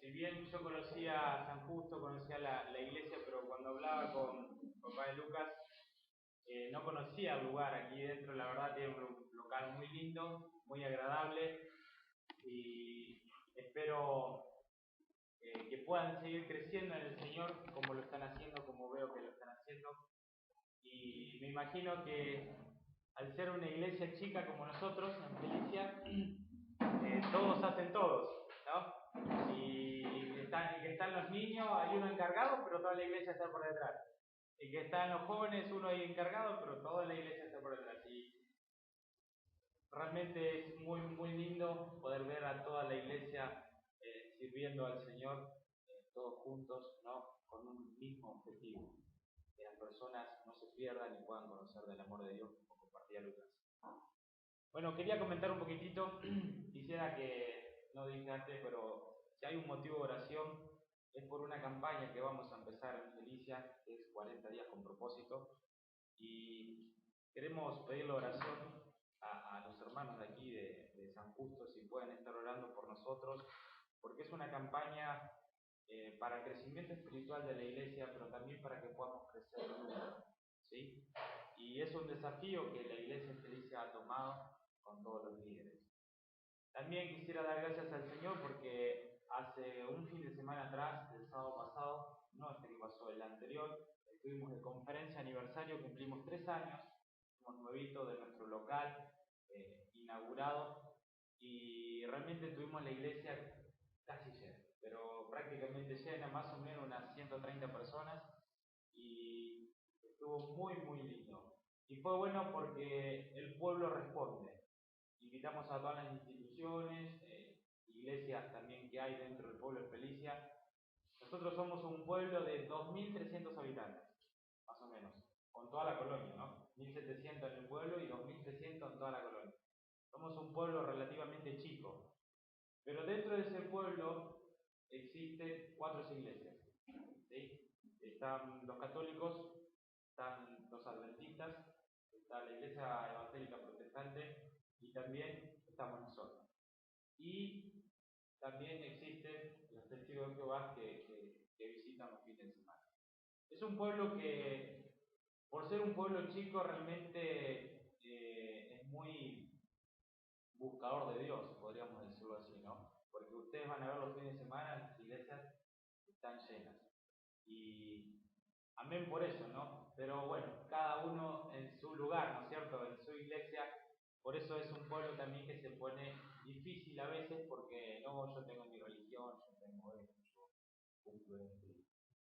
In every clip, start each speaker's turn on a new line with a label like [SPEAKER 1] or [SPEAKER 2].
[SPEAKER 1] Si bien yo conocía San Justo, conocía la iglesia, pero cuando hablaba con papá de Lucas, no conocía el lugar aquí dentro. La verdad tiene un local muy lindo, muy agradable, y espero que puedan seguir creciendo en el Señor como lo están haciendo, como veo que lo están haciendo. Y me imagino que al ser una iglesia chica como nosotros en Felicia, todos hacen todos, ¿no? Y que están los niños, hay uno encargado, pero toda la iglesia está por detrás. Y que están los jóvenes, uno ahí encargado, pero toda la iglesia está por detrás. Y realmente es muy, muy lindo poder ver a toda la iglesia sirviendo al Señor, todos juntos, ¿no? Con un mismo objetivo, que las personas no se pierdan y puedan conocer del amor de Dios, como compartía Lucas. Bueno, quería comentar un poquitito, quisiera que, no dije antes, pero si hay un motivo de oración, es por una campaña que vamos a empezar en Felicia, que es 40 días con propósito, y queremos pedirle oración a los hermanos de aquí de San Justo, si pueden estar orando por nosotros, porque es una campaña para el crecimiento espiritual de la iglesia, pero también para que podamos crecer en número, ¿sí? Y es un desafío que la iglesia en Felicia ha tomado con todos los líderes. También quisiera dar gracias al Señor porque hace un fin de semana atrás, el sábado pasado, no este que pasó, el anterior, estuvimos de conferencia aniversario, cumplimos 3 años, somos nuevitos de nuestro local, inaugurado, y realmente tuvimos la iglesia casi llena, pero prácticamente llena, más o menos unas 130 personas, y estuvo muy, muy lindo. Y fue bueno porque el pueblo responde. Invitamos a todas las instituciones, iglesias también que hay dentro del pueblo de Felicia. Nosotros somos un pueblo de 2.300 habitantes, más o menos, con toda la colonia, ¿no? 1.700 en el pueblo y 2.300 en toda la colonia. Somos un pueblo relativamente chico, pero dentro de ese pueblo existen 4 iglesias, ¿sí? Están los católicos, están los adventistas, está la iglesia evangélica protestante y también estamos nosotros. Y también existen los testigos de Jehová que visitan los fines de semana. Es un pueblo que, por ser un pueblo chico, realmente es muy buscador de Dios, podríamos decirlo así, ¿no? Porque ustedes van a ver los fines de semana, las iglesias están llenas. Y amén por eso, ¿no? Pero bueno, cada uno en su lugar, ¿no es cierto? En su iglesia. Por eso es un pueblo también que se pone difícil a veces porque no, yo tengo mi religión, yo tengo esto, yo cumplo esto.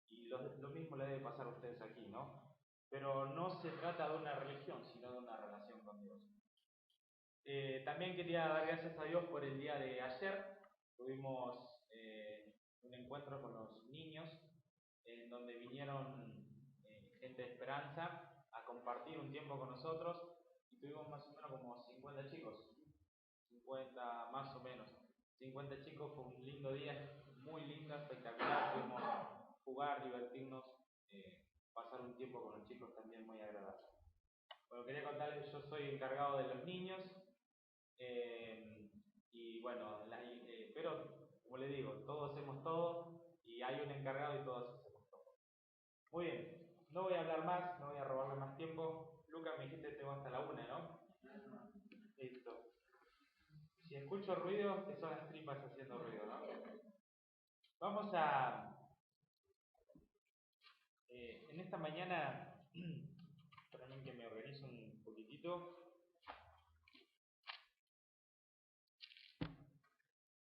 [SPEAKER 1] Y lo mismo le debe pasar a ustedes aquí, ¿no? Pero no se trata de una religión, sino de una relación con Dios. También quería dar gracias a Dios por el día de ayer. Tuvimos un encuentro con los niños en donde vinieron gente de Esperanza a compartir un tiempo con nosotros y tuvimos más o menos como 50 chicos, 50 más o menos, 50 chicos. Fue un lindo día, muy lindo, espectacular. Pudimos jugar, divertirnos, pasar un tiempo con los chicos también muy agradable. Bueno, quería contarles que yo soy encargado de los niños, y bueno, pero como les digo, todos hacemos todo y hay un encargado y todos hacemos todo. Muy bien, no voy a hablar más, no voy a robarle más tiempo. Lucas, me dijiste que tengo hasta la 1, ¿no? Listo. Si escucho ruido, que son las tripas haciendo ruido, ¿no? Vamos a, en esta mañana, esperen que me organizo un poquitito.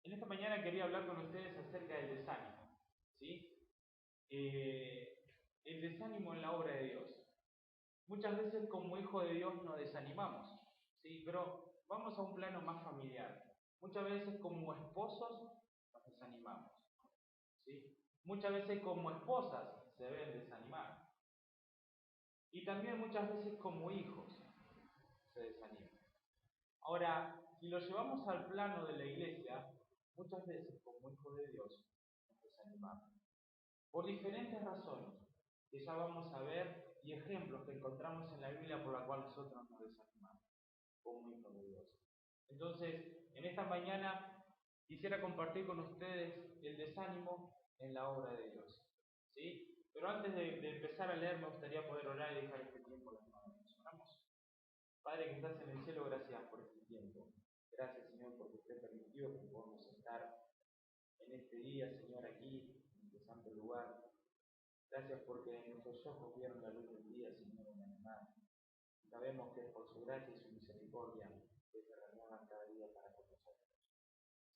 [SPEAKER 1] En esta mañana quería hablar con ustedes acerca del desánimo, ¿sí? El desánimo en la obra de Dios. Muchas veces como hijos de Dios nos desanimamos, ¿sí? Pero vamos a un plano más familiar. Muchas veces como esposos nos desanimamos, ¿sí? Muchas veces como esposas se deben desanimar. Y también muchas veces como hijos se desaniman. Ahora, si lo llevamos al plano de la iglesia, muchas veces como hijos de Dios nos desanimamos. Por diferentes razones, que ya vamos a ver, y ejemplos que encontramos en la Biblia por la cual nosotros nos desanimamos como hijos de Dios. Entonces, en esta mañana quisiera compartir con ustedes el desánimo en la obra de Dios. ¿Sí? Pero antes de empezar a leer, me gustaría poder orar y dejar este tiempo en las manos. Oramos. Padre que estás en el cielo, gracias por este tiempo. Gracias, Señor, porque te he permitido que podamos estar en este día, Señor, aquí, en este santo lugar. Gracias porque nuestros ojos vieron la luz del día, Señor, una vez más. Sabemos que es por su gracia y su misericordia que se renuevan cada día para con nosotros.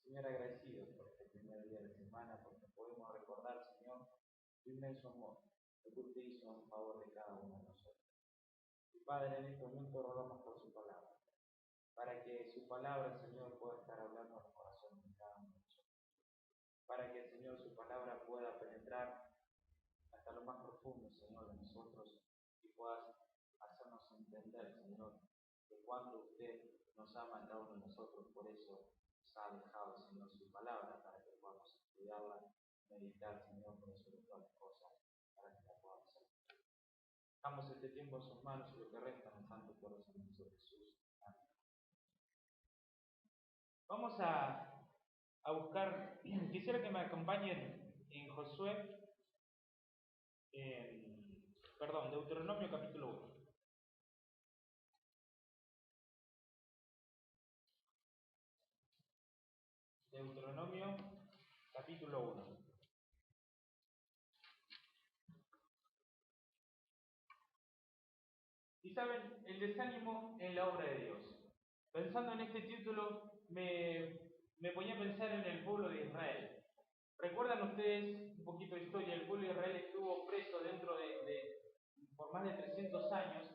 [SPEAKER 1] Señor, agradecidos por este primer día de semana, porque podemos recordar, Señor, tu inmenso amor, lo que usted hizo en favor de cada uno de nosotros. Y Padre, en este momento rogamos por su palabra, para que su palabra, Señor, pueda estar hablando al corazón de cada uno de nosotros. Para que, Señor, su palabra pueda penetrar hasta lo más profundo, Señor, de nosotros y puedas hacernos entender, Señor, que cuando usted nos ama a cada uno de nosotros, por eso nos ha dejado, Señor, su palabra para que podamos estudiarla, meditar, Señor, por sobre todas las cosas, para que la podamos hacer. Dejamos este tiempo en sus manos y lo que resta en el santo corazón de Jesús. Amén. Vamos a buscar, quisiera que me acompañen en Josué, Deuteronomio capítulo 1. Deuteronomio capítulo 1. Y saben, el desánimo en la obra de Dios. Pensando en este título, me ponía a pensar en el pueblo de Israel. ¿Recuerdan ustedes un poquito de historia? El pueblo de Israel estuvo preso por más de 300 años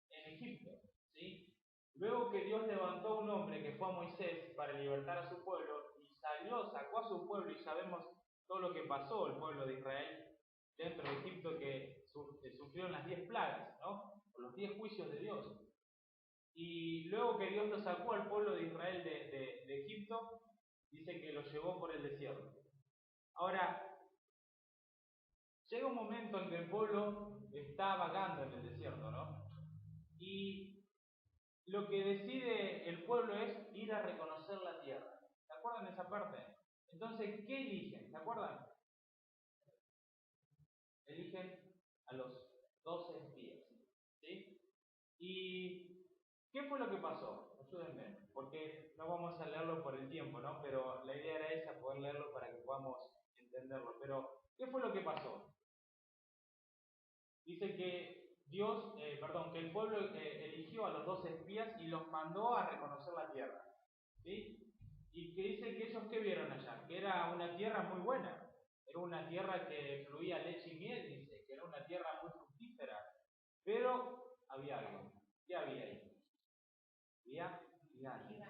[SPEAKER 1] en Egipto. ¿Sí? Luego que Dios levantó a un hombre que fue a Moisés para libertar a su pueblo y sacó a su pueblo y sabemos todo lo que pasó el pueblo de Israel dentro de Egipto que sufrieron las 10 plagas, ¿no? O los 10 juicios de Dios. Y luego que Dios lo sacó al pueblo de Israel de Egipto, dice que lo llevó por el desierto. Ahora, llega un momento en que el pueblo está vagando en el desierto, ¿no? Y lo que decide el pueblo es ir a reconocer la tierra. ¿Se acuerdan de esa parte? Entonces, ¿qué eligen? ¿Se acuerdan? Eligen a los 12 espías. ¿Sí? ¿Y qué fue lo que pasó? Ayúdenme, porque no vamos a leerlo por el tiempo, ¿no? Pero la idea era esa, poder leerlo para que podamos entenderlo. Pero, ¿qué fue lo que pasó? Dice que que el pueblo eligió a los 12 espías y los mandó a reconocer la tierra. ¿Sí? Y que dice que ellos ¿qué vieron allá? Que era una tierra muy buena. Era una tierra que fluía leche y miel, dice, que era una tierra muy fructífera. Pero había algo. ¿Qué había ahí? Había gigantes.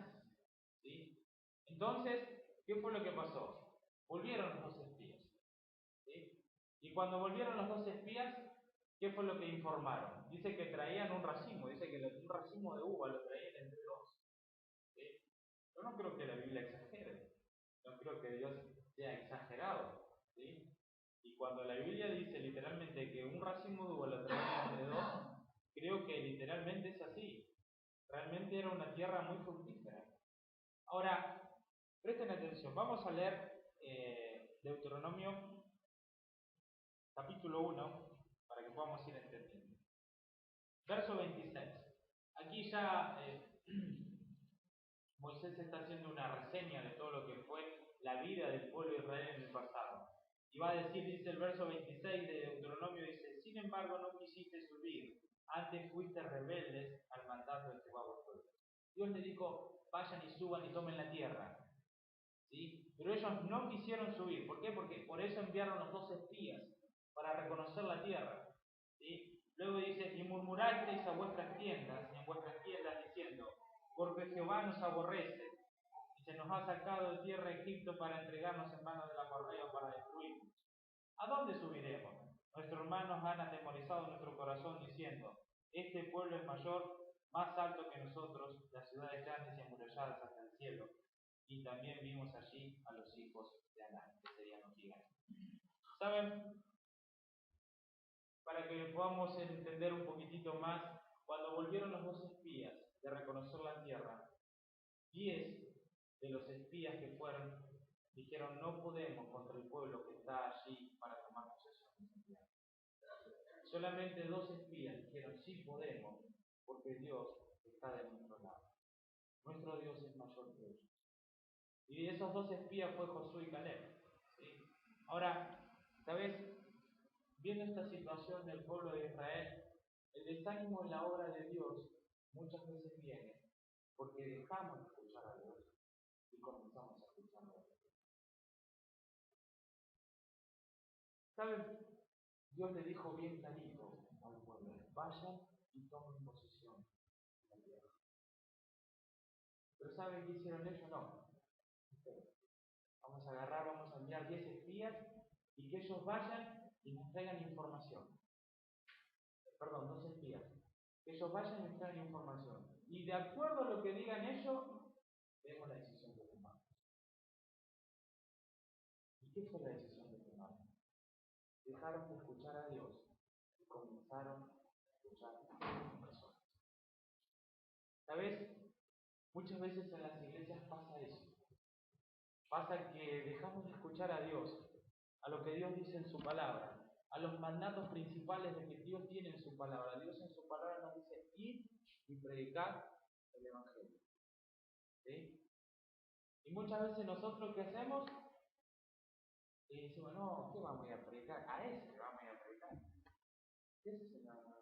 [SPEAKER 1] ¿Sí? Entonces, ¿qué fue lo que pasó? Volvieron los 12 espías. ¿Sí? Y cuando volvieron los 12 espías, ¿qué fue lo que informaron? Dice que traían un racimo, dice que un racimo de uva lo traían entre dos. ¿Sí? Yo no creo que la Biblia exagere, no creo que Dios sea exagerado. ¿Sí? Y cuando la Biblia dice literalmente que un racimo de uva lo traían entre dos, creo que literalmente es así. Realmente era una tierra muy fructífera. Ahora, presten atención, vamos a leer Deuteronomio capítulo 1 para que podamos ir entendiendo. Verso 26. Aquí ya Moisés está haciendo una reseña de todo lo que fue la vida del pueblo de Israel en el pasado. Y va a decir, dice el verso 26 de Deuteronomio, dice, sin embargo no quisiste subir, antes fuiste rebeldes al mandato de Jehová vuestro Dios. Dios le dijo, vayan y suban y tomen la tierra. ¿Sí? Pero ellos no quisieron subir. ¿Por qué? Porque por eso enviaron los 12 espías, para reconocer la tierra. ¿Sí? Luego dice, y murmurasteis a vuestras tiendas, en vuestras tiendas, diciendo, porque Jehová nos aborrece, y se nos ha sacado de tierra de Egipto para entregarnos en manos del amorreo para destruirnos. ¿A dónde subiremos? Nuestros hermanos han atemorizado nuestro corazón diciendo, este pueblo es mayor, más alto que nosotros, las ciudades grandes y amuralladas hasta el cielo. Y también vimos allí a los hijos de Anán, que serían los gigantes. ¿Saben? Para que podamos entender un poquitito más, cuando volvieron los 2 espías de reconocer la tierra, 10 de los espías que fueron dijeron, no podemos contra el pueblo que está allí para tomar posesión de esa tierra. Solamente 2 espías dijeron, sí podemos, porque Dios está de nuestro lado. Nuestro Dios es mayor que ellos. Y de esos 2 espías fue Josué y Caleb. ¿Sí? Ahora, ¿sabes? Viendo esta situación del pueblo de Israel, el desánimo en la obra de Dios muchas veces viene porque dejamos de escuchar a Dios y comenzamos a escuchar a Dios. ¿Sabes? Dios le dijo bien clarito al pueblo, vayan y tomen posesión de la tierra. Pero ¿saben qué hicieron ellos? No. Vamos a agarrar, vamos a enviar 10 espías y que ellos vayan y nos traigan información. Perdón, 2 espías. Que ellos vayan y nos traigan información. Y de acuerdo a lo que digan ellos, vemos la decisión que tomamos. ¿Y qué fue la decisión que tomamos? Dejaron de escuchar a Dios y comenzaron a escuchar a las personas. ¿Sabes? Muchas veces en las iglesias pasa eso. Pasa que dejamos de escuchar a Dios, a lo que Dios dice en su palabra, a los mandatos principales de que Dios tiene en su palabra. Dios en su palabra nos dice, id y predicad el Evangelio. ¿Sí? Y muchas veces nosotros, ¿qué hacemos? Y decimos, no, ¿qué vamos a ir a predicar? A ese le vamos a ir a predicar. ¿Qué es ese? No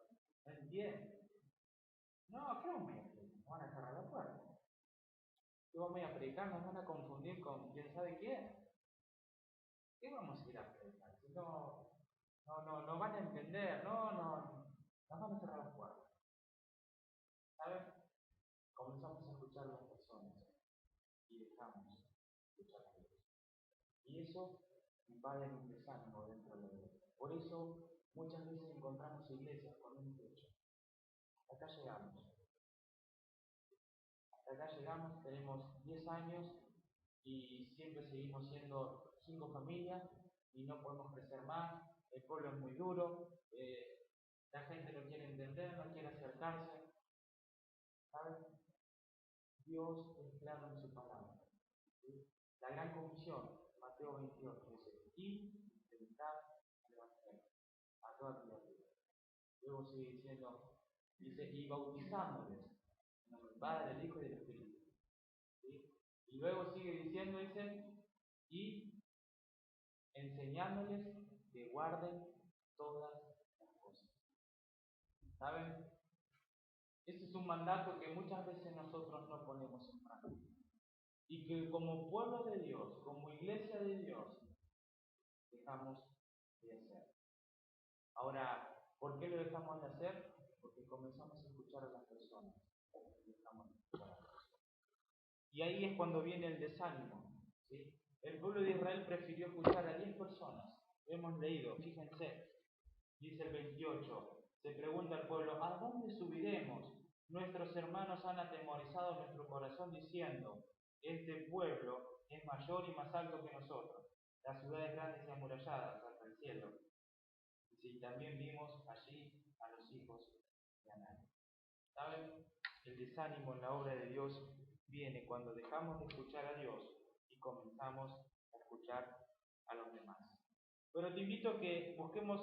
[SPEAKER 1] entiende. No, ¿qué vamos a ir a predicar? Nos van a cerrar la puerta. ¿Qué vamos a ir a predicar? Nos van a confundir con quién sabe quién. ¿Qué vamos a ir a predicar? Si no van a entender, nos van a cerrar las puertas. ¿Sabes? Comenzamos a escuchar a las personas y dejamos de escuchar a Dios. Y eso invade un desánimo dentro de la iglesia. Por eso muchas veces encontramos iglesias con un techo. Hasta acá llegamos. Hasta acá llegamos, tenemos 10 años y siempre seguimos siendo 5 familias y no podemos crecer más. El pueblo es muy duro, la gente no quiere entender, no quiere acercarse. ¿Sabes? Dios es claro en su palabra. ¿Sí? La gran comisión, Mateo 28, dice, y predicar el Evangelio a toda criatura. Luego sigue diciendo, dice, y bautizándoles en nombre del Padre, del Hijo y del Espíritu. ¿Sí? Y luego sigue diciendo, dice, y enseñándoles que guarden todas las cosas. ¿Saben? Ese es un mandato que muchas veces nosotros no ponemos en práctica. Y que como pueblo de Dios, como iglesia de Dios, dejamos de hacer. Ahora, ¿por qué lo dejamos de hacer? Porque comenzamos a escuchar a las personas. Dejamos de escuchar a las personas. Y ahí es cuando viene el desánimo. ¿Sí? El pueblo de Israel prefirió escuchar a 10 personas. Hemos leído, fíjense, dice el 28, se pregunta al pueblo, ¿a dónde subiremos? Nuestros hermanos han atemorizado nuestro corazón diciendo, este pueblo es mayor y más alto que nosotros, las ciudades grandes y amuralladas hasta el cielo. Y sí, también vimos allí a los hijos de Anán. ¿Saben? El desánimo en la obra de Dios viene cuando dejamos de escuchar a Dios y comenzamos a escuchar a los demás. Pero te invito a que busquemos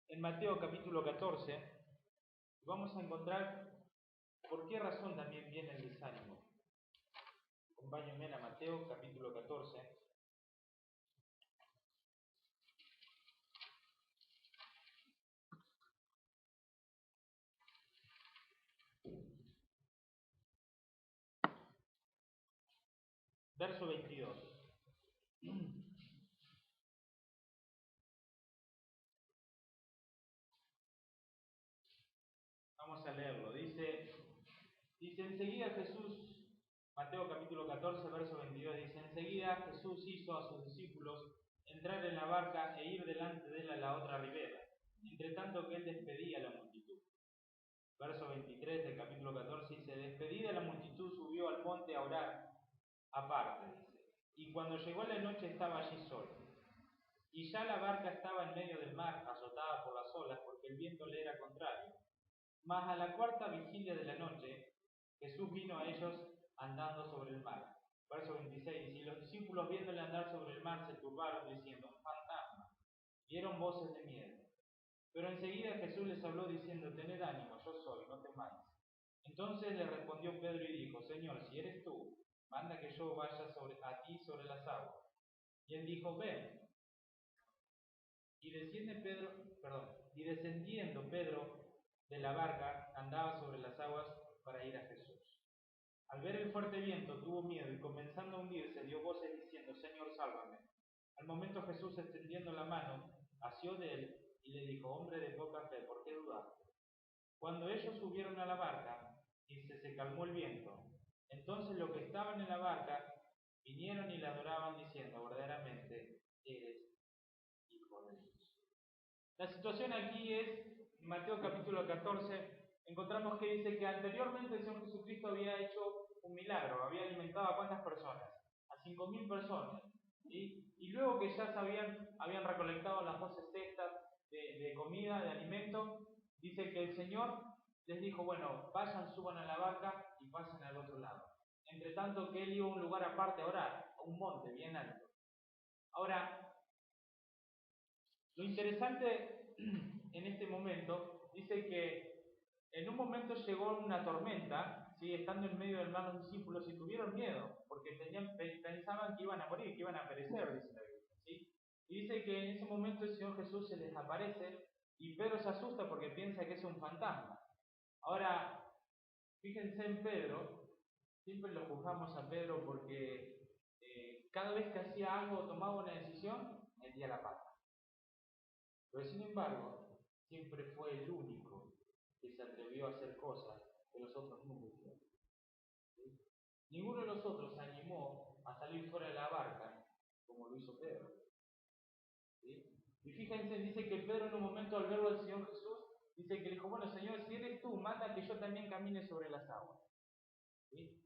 [SPEAKER 1] en Mateo capítulo 14, vamos a encontrar por qué razón también viene el desánimo. Acompáñenme a Mateo capítulo 14. Verso 22. Vamos a leerlo. Dice enseguida Jesús, Mateo capítulo 14, verso 22, dice, enseguida Jesús hizo a sus discípulos entrar en la barca e ir delante de él a la otra ribera, entre tanto que él despedía a la multitud. Verso 23 del capítulo 14 dice, despedida la multitud subió al monte a orar aparte, dice, y cuando llegó la noche estaba allí solo. Y ya la barca estaba en medio del mar, azotada por las olas, porque el viento le era contrario. Mas a la cuarta vigilia de la noche, Jesús vino a ellos andando sobre el mar. Verso 26, dice, y los discípulos viéndole andar sobre el mar se turbaron diciendo, un fantasma. Dieron voces de miedo. Pero enseguida Jesús les habló diciendo, tened ánimo, yo soy, no temáis. Entonces le respondió Pedro y dijo, Señor, si eres tú, manda que yo vaya a ti sobre las aguas. Y él dijo, ven. Y descendiendo Pedro de la barca, andaba sobre las aguas para ir a Jesús. Al ver el fuerte viento, tuvo miedo y comenzando a hundirse, dio voces diciendo, Señor, sálvame. Al momento Jesús, extendiendo la mano, asió de él y le dijo, hombre de poca fe, ¿por qué dudaste? Cuando ellos subieron a la barca, se calmó el viento. Entonces los que estaban en la barca vinieron y le adoraban diciendo, verdaderamente eres Hijo de Dios. La situación aquí es, en Mateo capítulo 14, encontramos que dice que anteriormente el Señor Jesucristo había hecho un milagro, había alimentado a cuántas personas, a 5.000 personas, ¿sí? Y luego que ya habían recolectado las 12 cestas de comida, de alimento, dice que el Señor les dijo, bueno, vayan, suban a la barca y pasen al otro lado. Entre tanto que él iba a un lugar aparte a orar, a un monte bien alto. Ahora, lo interesante en este momento, dice que en un momento llegó una tormenta, ¿sí? Estando en medio del mar los discípulos y tuvieron miedo, porque pensaban que iban a morir, que iban a perecer, dice la Biblia, ¿sí? Y dice que en ese momento el Señor Jesús se les aparece y Pedro se asusta porque piensa que es un fantasma. Ahora, fíjense en Pedro, siempre lo juzgamos a Pedro porque cada vez que hacía algo o tomaba una decisión, metía la pata. Pero sin embargo, siempre fue el único que se atrevió a hacer cosas que los otros nunca hicieron. ¿Sí? Ninguno de los otros se animó a salir fuera de la barca como lo hizo Pedro. ¿Sí? Y fíjense, dice que Pedro en un momento al verlo al Señor Jesús, dice que le dijo, bueno Señor, si eres tú, manda que yo también camine sobre las aguas. ¿Sí?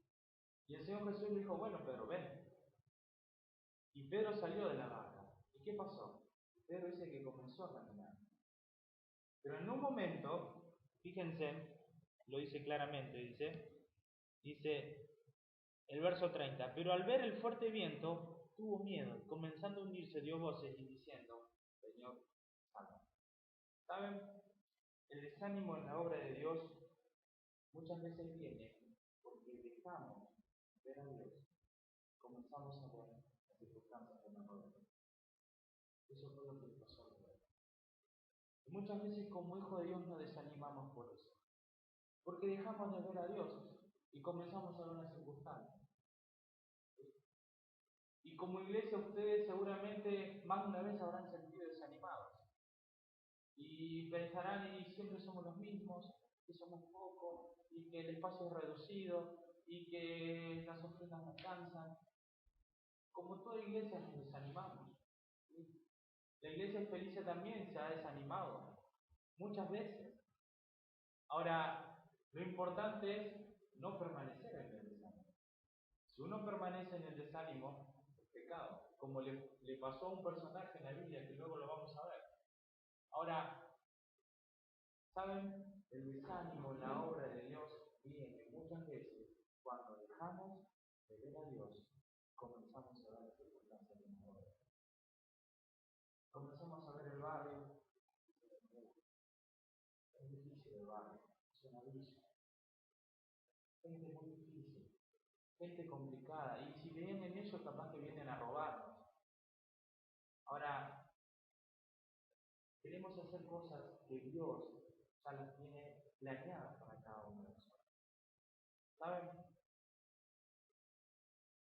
[SPEAKER 1] Y el Señor Jesús le dijo, bueno Pedro, ven. Y Pedro salió de la barca. ¿Y qué pasó? Pedro dice que comenzó a caminar. Pero en un momento, fíjense, lo dice claramente, dice el verso 30, pero al ver el fuerte viento, tuvo miedo, comenzando a hundirse, dio voces y diciendo, Señor, salva. ¿Saben? El desánimo en la obra de Dios muchas veces viene porque dejamos ver a Dios, comenzamos a ver las circunstancias que nos rodean. Eso fue lo que le pasó a Pedro. Y muchas veces como hijo de Dios nos desanimamos por eso. Porque dejamos de ver a Dios y comenzamos a ver las circunstancias. Y como iglesia ustedes seguramente más de una vez habrán sentido desanimados. Y pensarán, y siempre somos los mismos, que somos pocos, y que el espacio es reducido, y que las ofrendas no alcanzan. Como toda iglesia nos desanimamos. ¿Sí? La iglesia feliz también se ha desanimado, muchas veces. Ahora, lo importante es no permanecer en el desánimo. Si uno permanece en el desánimo, es pecado, como le pasó a un personaje en la Biblia que luego lo vamos a ver. Ahora, ¿saben? El desánimo en la obra de Dios viene muchas veces cuando dejamos de ver a Dios, comenzamos a ver las circunstancias de nuestra vida. Comenzamos a ver el barrio, es difícil el barrio, es una villa, gente muy difícil, gente complicada, y si vienen ellos, capaz que vienen a robarnos. Ahora, queremos hacer cosas que Dios ya las tiene planeadas para cada uno de nosotros. ¿Saben?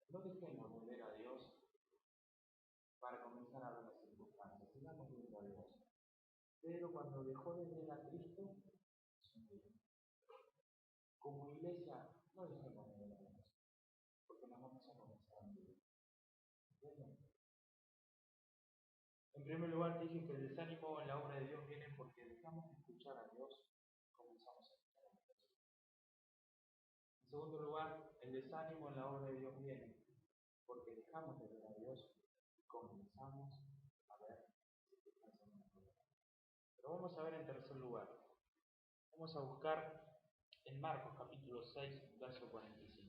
[SPEAKER 1] No dejemos de ver a Dios para comenzar a ver las circunstancias. Sigamos viendo a Dios. Pero cuando dejó de ver a Cristo, se murió. Como iglesia, no dejemos de ver a Dios, porque nos vamos a comenzar a morir. ¿Entienden? En primer lugar, dije que el desánimo en la obra de Dios viene porque dejamos de escuchar a Dios, comenzamos a escuchar a Dios. En segundo lugar, el desánimo en la obra de Dios viene porque dejamos de ver a Dios y comenzamos a ver circunstancias en nuestra vida. Pero vamos a ver en tercer lugar. Vamos a buscar en Marcos capítulo 6, verso 45.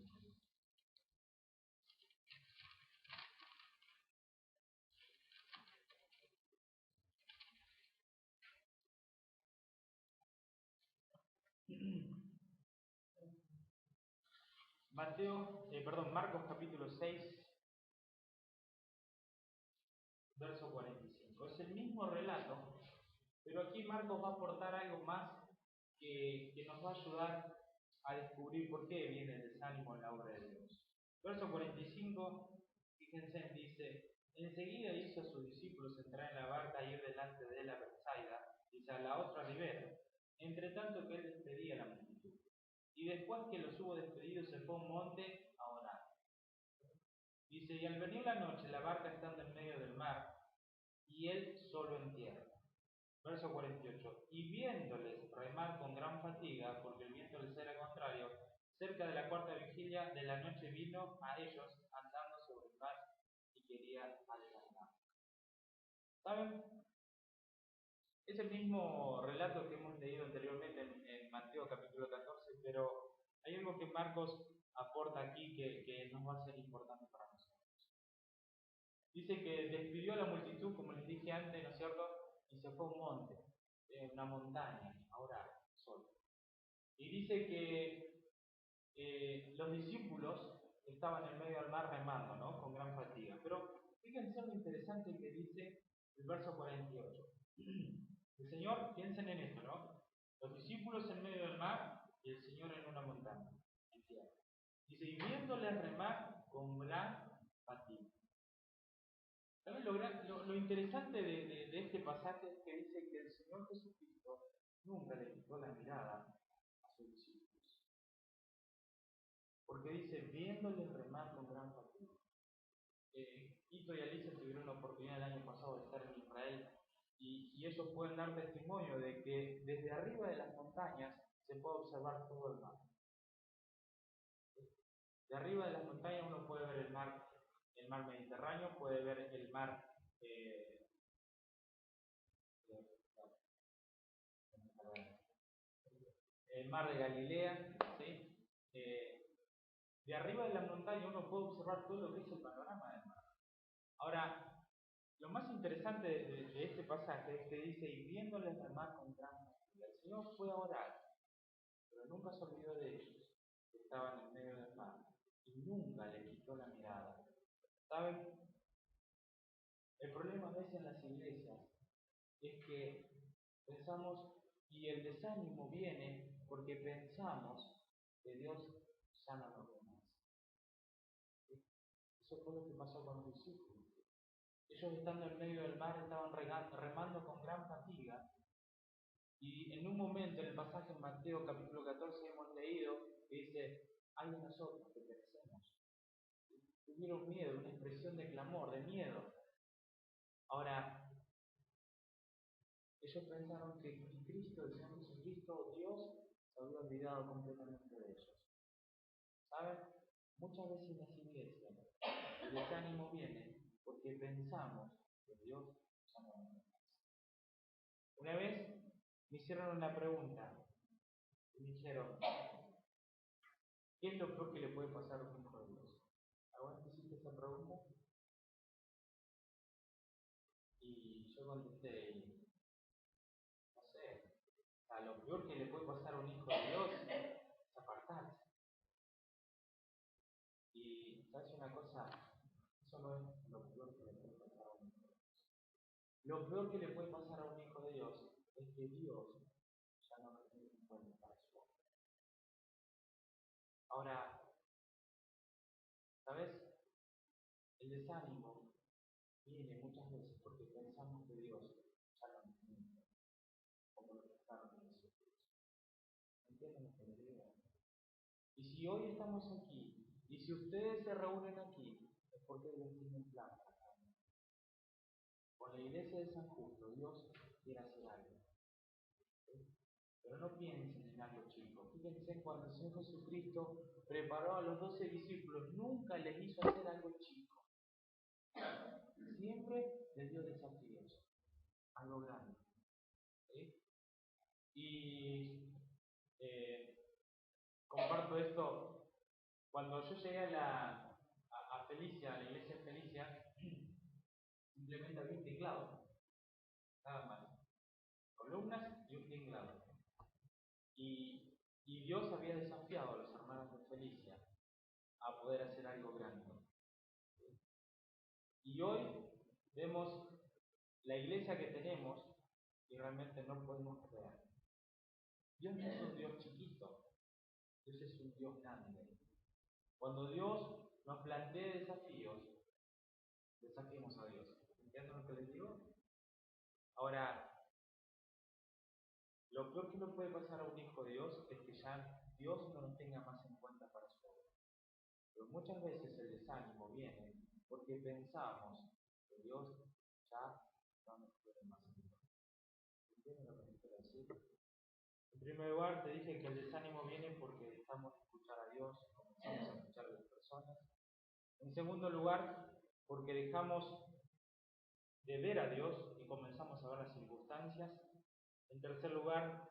[SPEAKER 1] Marcos capítulo 6, verso 45. Es el mismo relato, pero aquí Marcos va a aportar algo más que nos va a ayudar a descubrir por qué viene el desánimo en la obra de Dios. Verso 45, fíjense, dice: enseguida hizo a sus discípulos entrar en la barca y ir delante de él a Betsaida, dice, a la otra ribera, entre tanto que él despedía a la multitud. Y después que los hubo despedido, se fue a un monte a orar. Dice: y al venir la noche, la barca estando en medio del mar, y él solo en tierra. Verso 48. Y viéndoles remar con gran fatiga, porque el viento les era contrario, cerca de la cuarta vigilia de la noche vino a ellos andando sobre el mar y quería adelantar. ¿Saben? Es el mismo relato que hemos leído anteriormente en Mateo capítulo 14, pero hay algo que Marcos aporta aquí que nos va a ser importante para nosotros. Dice que despidió a la multitud, como les dije antes, ¿no es cierto? Y se fue a un monte, una montaña, a orar, solo. Y dice que los discípulos estaban en medio del mar remando, ¿no? Con gran fatiga. Pero fíjense lo interesante que dice el verso 48. El Señor, piensen en esto, ¿no? Los discípulos en medio del mar y el Señor en una montaña, en tierra. Dice: y viéndoles remar con gran fatiga. ¿Saben? Lo interesante de este pasaje es que dice que el Señor Jesucristo nunca le quitó la mirada a sus discípulos. Porque dice: viéndoles remar con gran fatiga. Ito y Alicia tuvieron la oportunidad el año pasado de estar en Israel y ellos pueden dar testimonio de que desde arriba de las montañas se puede observar todo el mar. De arriba de las montañas uno puede ver el mar Mediterráneo, puede ver el mar de Galilea, ¿sí? De arriba de la montaña uno puede observar todo lo que es el panorama del mar. Ahora, lo más interesante de este pasaje es que dice: y viéndoles remar con gran fatiga. El Señor fue a orar, pero nunca se olvidó de ellos, que estaban en medio del mar, y nunca le quitó la mirada. ¿Saben? El problema a veces en las iglesias es que pensamos, y el desánimo viene porque pensamos que Dios ya no nos ve más. Eso fue lo que pasó con los discípulos. Ellos, estando en medio del mar, estaban remando con gran fatiga, y en un momento, en el pasaje en Mateo capítulo 14 hemos leído que dice: hay de nosotros que perecemos. Tuvieron miedo, una expresión de clamor, de miedo. Ahora, ellos pensaron que Cristo, el Señor Jesucristo, Dios, se había olvidado completamente de ellos. ¿Saben? Muchas veces en las iglesias el desánimo viene porque pensamos que Dios ya no nos ama. Una vez me hicieron una pregunta y me dijeron: ¿qué es lo peor que le puede pasar a un hijo de Dios? ¿Alguna vez hiciste esa pregunta? Y yo contesté: no sé, lo peor que le puede pasar a un hijo de Dios es apartarse. Y ¿sabes una cosa? Eso no es lo peor que le puede pasar a un hijo de Dios. Lo peor que le puede pasar a un hijo de Dios es que Dios ya no lo tiene en cuenta para su obra. Ahora, ¿sabes? El desánimo viene muchas veces porque pensamos que Dios ya no nos tiene en cuenta, como lo que estaban en Jesús. ¿Entienden lo que les digo? Y si hoy estamos aquí, y si ustedes se reúnen aquí, es porque Dios tiene un plan para cada uno. Con la iglesia de San Justo, Dios quiere hacer algo. ¿Sí? Pero no piensen en algo chico. Fíjense, cuando el Señor Jesucristo preparó a los 12 discípulos, nunca les hizo hacer algo chico. Siempre les dio desafíos, algo grande. ¿Sí? Y comparto esto. Cuando yo llegué a Felicia, a la iglesia de Felicia, simplemente había un teclado, nada más. Columnas y un teclado. Y Dios había desafiado a los hermanos de Felicia a poder hacer algo grande. Y hoy vemos la iglesia que tenemos y realmente no podemos creer. Dios no es un Dios chiquito, Dios es un Dios grande. Cuando Dios nos plantea desafíos, desafiemos a Dios. ¿Entienden lo que les digo? Ahora, lo peor que le puede pasar a un hijo de Dios es que ya Dios no nos tenga más en cuenta para su obra. Pero muchas veces el desánimo viene porque pensamos que Dios ya no nos tiene más en cuenta. ¿Entienden lo que quiero decir? En primer lugar, te dije que el desánimo viene porque dejamos de escuchar a Dios, comenzamos a escuchar a las personas. En segundo lugar, porque dejamos de ver a Dios y comenzamos a ver las circunstancias. En tercer lugar,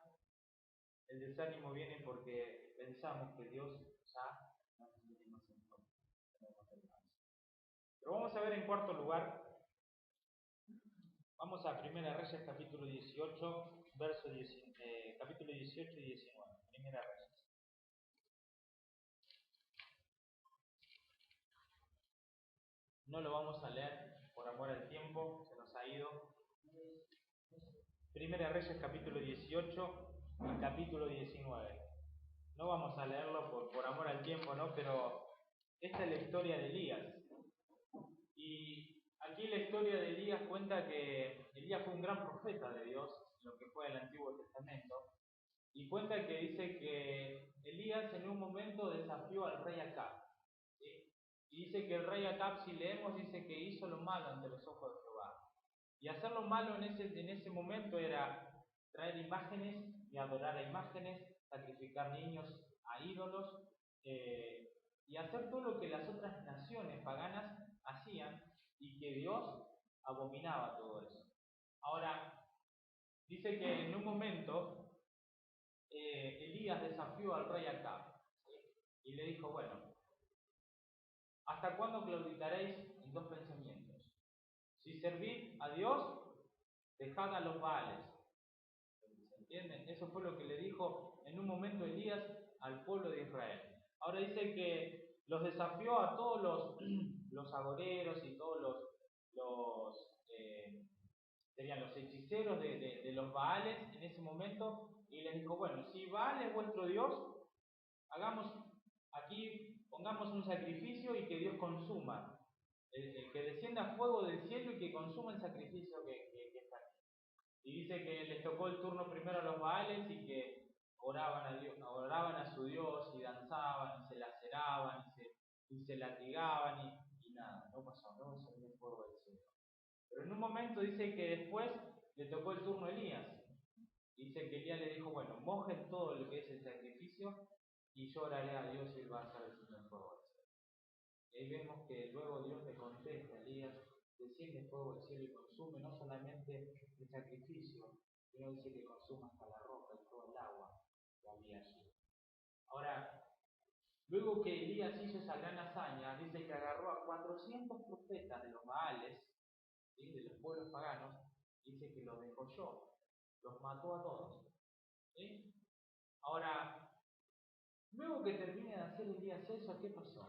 [SPEAKER 1] el desánimo viene porque pensamos que Dios ya no nos tiene más en cuenta. Pero vamos a ver en cuarto lugar, vamos a 1 Reyes capítulo 18, capítulo 18 y 19. 1 Reyes. No lo vamos a leer por amor al tiempo, se nos ha ido. 1 Reyes capítulo 18 y capítulo 19. No vamos a leerlo por amor al tiempo, ¿no? Pero esta es la historia de Elías. Y aquí la historia de Elías cuenta que Elías fue un gran profeta de Dios, lo que fue el Antiguo Testamento. Y cuenta que dice que Elías en un momento desafió al rey Acab. ¿Sí? Y dice que el rey Acab, si leemos, dice que hizo lo malo ante los ojos de Jehová. Y hacer lo malo en ese momento era traer imágenes y adorar a imágenes, sacrificar niños a ídolos, y hacer todo lo que las otras naciones paganas hacían y que Dios abominaba todo eso. Ahora, dice que en un momento Elías desafió al rey Acab, ¿sí? Y le dijo, bueno, ¿hasta cuándo claudicaréis en dos pensamientos? Si servid a Dios, dejad a los Baales. ¿Se entienden? Eso fue lo que le dijo en un momento Elías al pueblo de Israel. Ahora dice que los desafió a todos los agoreros y todos serían los hechiceros de los Baales en ese momento, y les dijo, bueno, si Baal es vuestro Dios, hagamos aquí, pongamos un sacrificio y que Dios consuma, que descienda fuego del cielo y que consuma el sacrificio que está aquí. Y dice que les tocó el turno primero a los Baales y que oraban a Dios, oraban a su Dios y danzaban y se laceraban y se latigaban y nada, no pasó, no salió el fuego del cielo. Pero en un momento dice que después le tocó el turno a Elías. Dice que Elías le dijo, bueno, mojen todo lo que es el sacrificio y yo oraré a Dios y él va a estar haciendo el fuego del cielo. Y ahí vemos que luego Dios le contesta a Elías, desciende fuego del cielo y consume no solamente el sacrificio, sino dice que consume hasta la roca y todo el agua que había allí. Ahora, luego que Elías hizo esa gran hazaña, dice que agarró a 400 profetas de los Baales, ¿sí?, de los pueblos paganos, dice que los degolló, los mató a todos. ¿Sí? Ahora, luego que termina de hacer Elías eso, ¿qué pasó?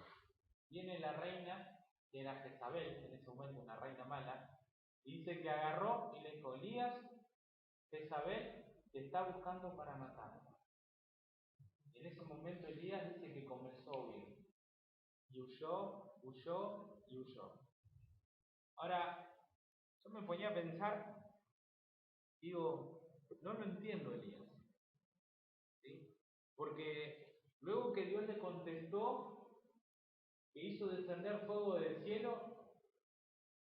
[SPEAKER 1] Viene la reina, que era Jezabel, en ese momento una reina mala, y dice que agarró y le dijo, Elías, Jezabel te está buscando para matarlo. Y en ese momento Elías dice que comenzó a huir. Y huyó, huyó y huyó. Ahora, yo me ponía a pensar, digo, no lo entiendo Elías. ¿Sí? Porque luego que Dios le contestó, que hizo descender fuego del cielo,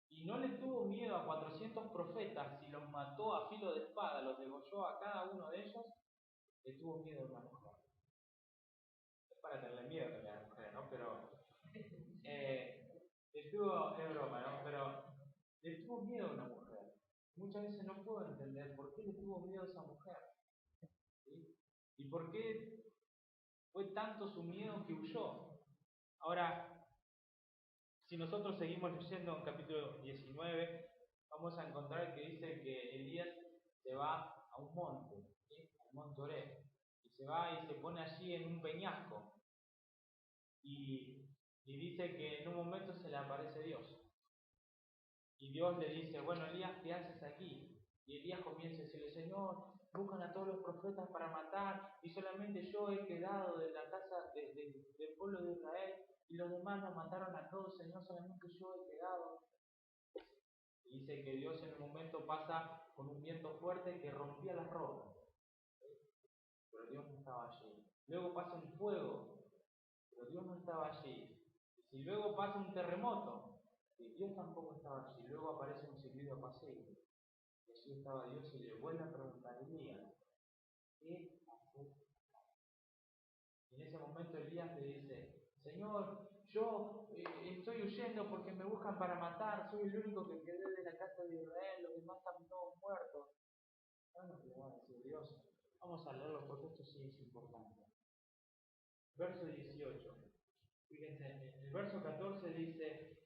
[SPEAKER 1] y no le tuvo miedo a 400 profetas y los mató a filo de espada, los degolló a cada uno de ellos, le tuvo miedo a una mujer. Es para tenerle miedo a la mujer, ¿no? Pero es broma, ¿no? Pero le tuvo miedo a una mujer. Muchas veces no puedo entender por qué le tuvo miedo a esa mujer. ¿Sí? Y por qué fue tanto su miedo que huyó. Ahora, si nosotros seguimos leyendo en capítulo 19, vamos a encontrar que dice que Elías se va a un monte, ¿sí?, al monte Oreb, y se va y se pone allí en un peñasco. Y Y dice que en un momento se le aparece Dios. Y Dios le dice, bueno, Elías, ¿qué haces aquí? Y Elías comienza a decirle, Señor, buscan a todos los profetas para matar, y solamente yo he quedado de la casa del pueblo de Israel, y los demás nos mataron a todos, Señor, solamente yo he quedado. Y dice que Dios en un momento pasa con un viento fuerte que rompía las rocas, pero Dios no estaba allí. Luego pasa un fuego, pero Dios no estaba allí. Y luego pasa un terremoto, y Dios tampoco estaba allí. Luego aparece un silbido apacible. Y allí estaba Dios y le vuelve a preguntar a Elías, ¿qué haces? Y en ese momento Elías le dice, Señor, yo estoy huyendo porque me buscan para matar, soy el único que quedé de la casa de Israel, los demás están todos muertos. ¿Sabes lo que le va a decir Dios? Vamos a leerlo porque esto sí es importante. Verso 18. Fíjense, en el verso 14 dice,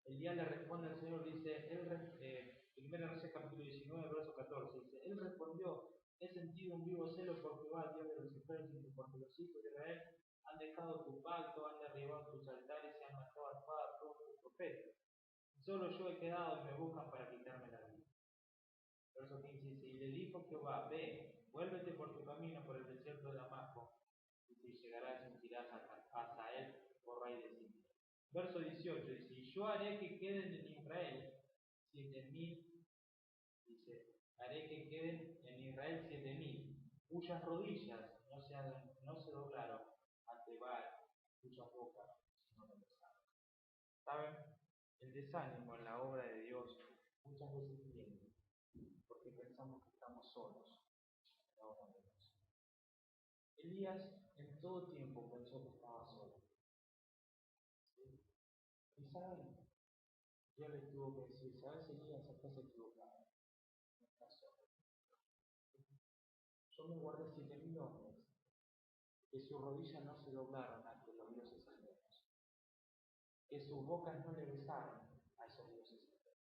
[SPEAKER 1] Elías le responde al Señor, dice, Primera Reyes capítulo 19, verso 14, dice, él respondió, he sentido un vivo celo por Jehová, Dios de los ejércitos, porque los hijos de Israel han dejado tu pacto, han derribado tus altares y han matado a espada a todos tus profetas. Solo yo he quedado y me buscan para quitarme la vida. Verso 15 dice, y le dijo Jehová, ve, vuélvete por tu camino por el desierto de Damasco, y si llegarás y ungirás a él por rey de Siria. Verso 18 dice, y yo haré que queden en Israel 7.000, dice, haré que queden en Israel 7.000, cuyas rodillas no se doblaron ante Baal, cuyas bocas no lo besaron. ¿Saben? El desánimo en la obra de Dios muchas veces viene porque pensamos que estamos solos en la obra de Dios. Elías en todo tiempo pensó que estaba solo. ¿Sí? Y saben, Dios le tuvo que decir, ¿sabes, Elías? Estás equivocado. No estás solo. Yo me guardé 7.000 hombres que sus rodillas no se doblaron ante los dioses eternos, que sus bocas no le besaron a esos dioses eternos.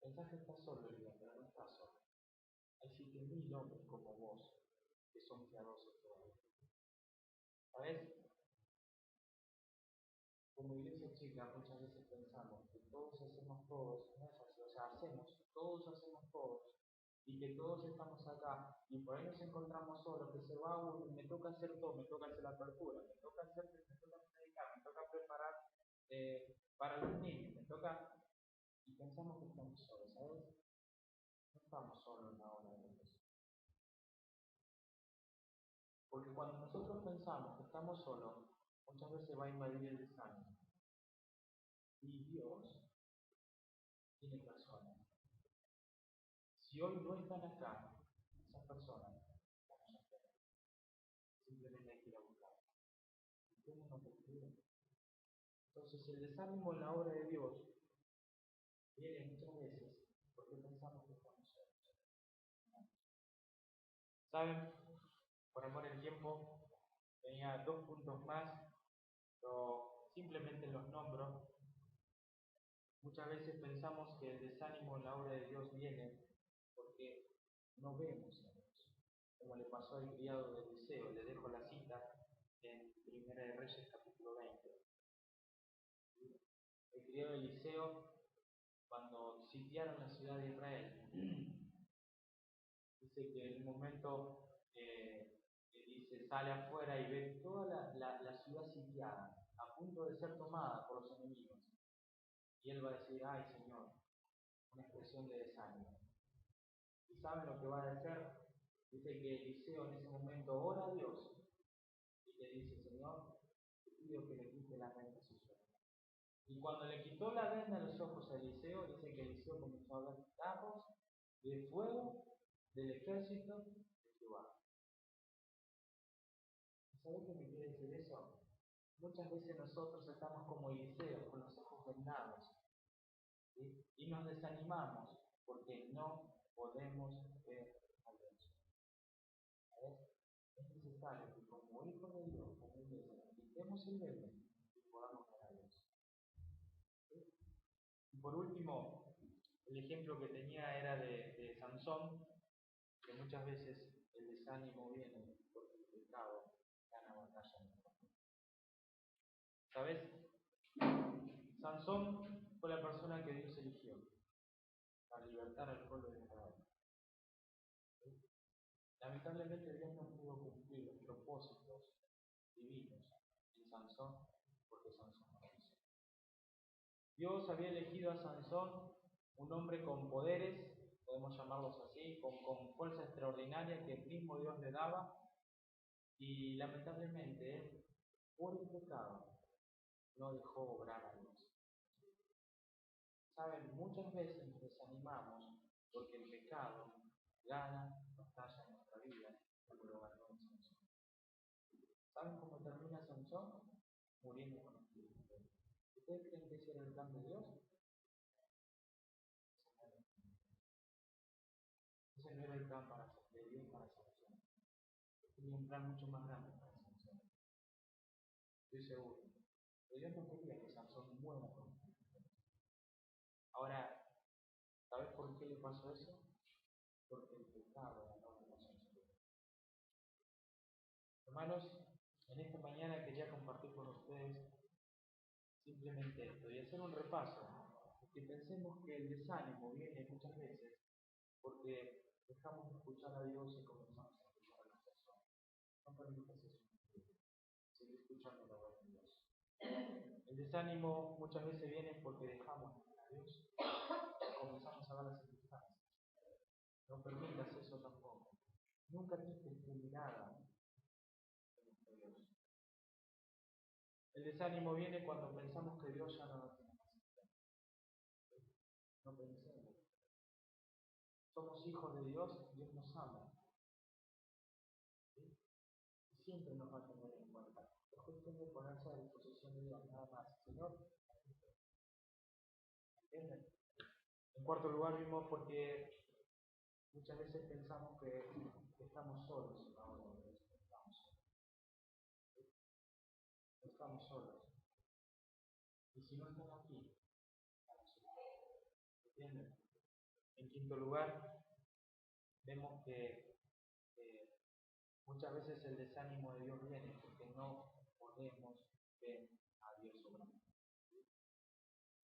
[SPEAKER 1] Pensás que estás solo, Elías, pero no estás solo. Hay 7.000 hombres como vos que son piadosos todavía. ¿Sabes? Como iglesia chica muchas veces pensamos que todos hacemos todos, no es así, o sea, todos hacemos todos, y que todos estamos acá, y por ahí nos encontramos solos, que se va uno, y me toca hacer todo, me toca hacer la apertura, me toca predicar, me toca preparar para los niños, me toca, y pensamos que estamos solos, ¿sabes? No estamos solos en la obra de Dios. Porque cuando nosotros pensamos que estamos solos, muchas veces va a invadir el desánimo. Y Dios tiene personas. Si hoy no están acá, esas personas estamos enfermas. Simplemente hay que ir a buscarlas. ¿Cómo nos describen? Entonces, el desánimo en la obra de Dios viene muchas veces porque pensamos que estamos solos. ¿Saben? Por amor al tiempo, tenía 2 puntos más, pero simplemente los nombro. Muchas veces pensamos que el desánimo en la obra de Dios viene porque no vemos a Dios, como le pasó al criado de Eliseo. Le dejo la cita en Primera de Reyes capítulo 20. El criado de Eliseo, cuando sitiaron la ciudad de Israel, dice que en un momento dice, sale afuera y ve toda la ciudad sitiada, a punto de ser tomada por los enemigos. Y él va a decir, ay Señor, una expresión de desánimo. ¿Y saben lo que va a hacer? Dice que Eliseo en ese momento ora a Dios y le dice, Señor, te pido que le quite la venda a sus ojos. Y cuando le quitó la venda a los ojos a Eliseo, dice que Eliseo comenzó a ver carros de fuego del ejército de Jehová. ¿Sabes qué me quiere decir eso? Muchas veces nosotros estamos como Eliseo, con los ojos vendados, ¿sí? Y nos desanimamos porque no podemos ver a Dios. ¿Sabes? Es necesario que como hijos de Dios, como iglesia, quitemos el velo y podamos ver a Dios. ¿Sí? Y por último, el ejemplo que tenía era de Sansón, que muchas veces el desánimo viene porque el pecado gana batalla. batalla. ¿Sabes? Sansón fue la persona que Dios eligió para libertar al pueblo de Israel. Lamentablemente Dios no pudo cumplir los propósitos divinos en Sansón porque Sansón no quiso. Dios había elegido a Sansón, un hombre con poderes, podemos llamarlos así, con fuerza extraordinaria que el mismo Dios le daba, y lamentablemente por el pecado no dejó obrar a Dios. Saben, muchas veces nos desanimamos porque el pecado gana batalla en nuestra vida, como lo ganó en Sansón. ¿Saben cómo termina Sansón? Muriendo con Cristo. ¿Ustedes creen que ese era el plan de Dios? Ese no era el plan de Dios para Sansón. Tenía un plan mucho más grande para Sansón. Estoy seguro. Pero Dios no quería que Sansón muera con Cristo. Ahora, ¿sabes por qué le pasó eso? Porque el pecado ganó la Sansón. Hermanos, en esta mañana quería compartir con ustedes simplemente esto y hacer un repaso. Que pensemos que el desánimo viene muchas veces porque dejamos de escuchar a Dios y comenzamos a escuchar a las personas. No permitas eso. Seguir escuchando la voz de Dios. El desánimo muchas veces viene porque dejamos a Dios y comenzamos a ver las circunstancias. No permitas eso tampoco. Nunca quites tu mirada en nuestro Dios. El desánimo viene cuando pensamos que Dios ya no nos tiene más. No pensemos. Somos hijos de Dios, Dios nos ama. ¿Sí? Y siempre nos va a tener en cuenta. Es cuestión de ponerse a disposición de Dios, nada más. Señor, ¿entienden? En cuarto lugar vimos porque muchas veces pensamos que estamos solos ahora. No estamos solos. Y si no están aquí, estamos solos. ¿Entienden? En quinto lugar, vemos que muchas veces el desánimo de Dios viene porque no podemos ver a Dios obrando.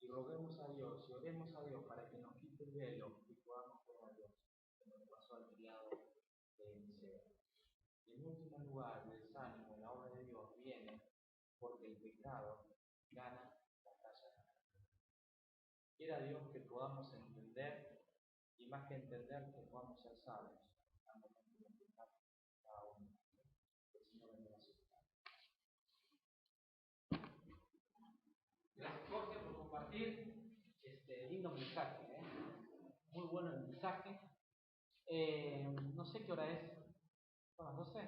[SPEAKER 1] Y roguemos a Dios y oremos a Dios para que nos quite el velo y podamos ver a Dios, como le pasó al criado de Eliseo. Y en último lugar, el desánimo en la obra de Dios viene porque el pecado gana la batalla. Quiera Dios que podamos entender y más que entender que podamos ser sabios. Cada uno. Que el Señor bendiga a su vida. Gracias Jorge por compartir este lindo mensaje. Muy bueno el mensaje. No sé qué hora es. Son las 12.